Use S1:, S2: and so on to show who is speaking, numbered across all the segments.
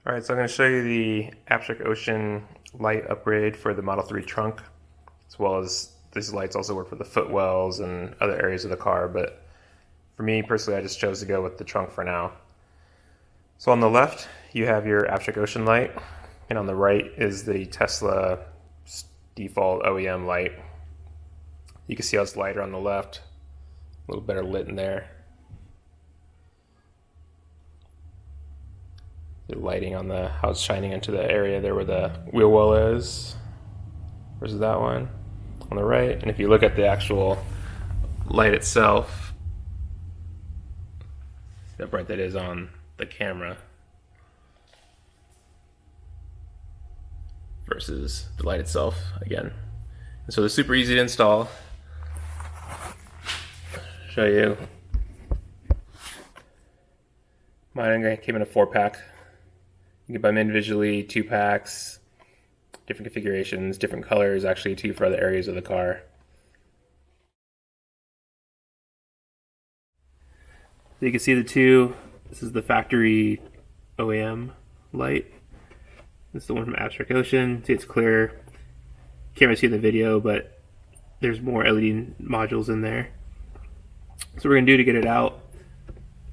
S1: Alright, so I'm going to show you the Abstract Ocean light upgrade for the Model 3 trunk, as well as these lights also work for the footwells and other areas of the car, but for me personally I just chose to go with the trunk for now. So on the left you have your Abstract Ocean light, and on the right is the Tesla default OEM light. You can see how it's lighter on the left, a little better lit in there. The lighting on the how it's shining into the area there where the wheel well is versus that one on the right. And if you look at the actual light itself, see how bright that is on the camera versus the light itself again. And so they're super easy to install. Show you. Mine came in a 4-pack. You can buy them individually, 2 packs, different configurations, different colors actually too for other areas of the car. So you can see the two. This is the factory OEM light. This is the one from Abstract Ocean. See, it's clear. Can't really see in the video, but there's more LED modules in there. So what we're gonna do to get it out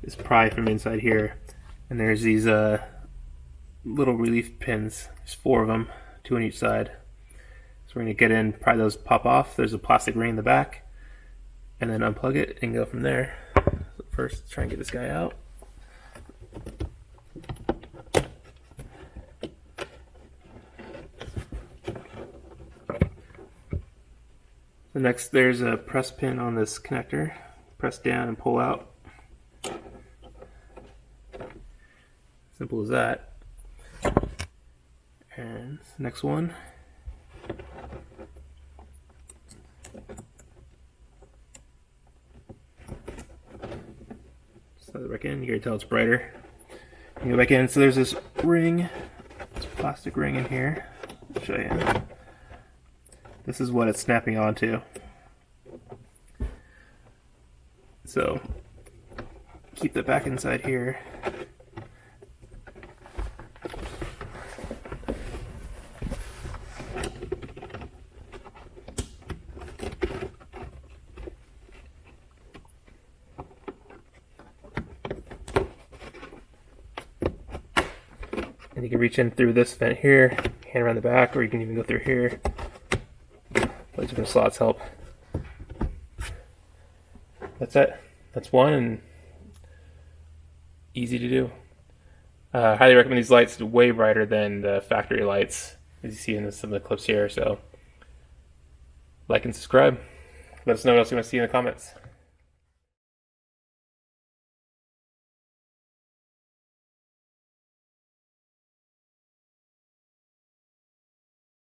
S1: is pry from inside here, and there's these little relief pins. There's 4 of them, 2 on each side. So we're going to get in, pry those pop off. There's a plastic ring in the back, and then unplug it and go from there. So first, try and get this guy out. So next, there's a press pin on this connector. Press down and pull out. Simple as that. And the next one. Slide it back in. You can tell it's brighter. You go back in. So there's this ring, this plastic ring in here. I'll show you. This is what it's snapping onto. So keep that back inside here. And you can reach in through this vent here, hand around the back, or you can even go through here. Those different slots help. That's it. That's one, and easy to do. Highly recommend these lights. They're way brighter than the factory lights, as you see in some of the clips here. So like and subscribe. Let us know what else you want to see in the comments.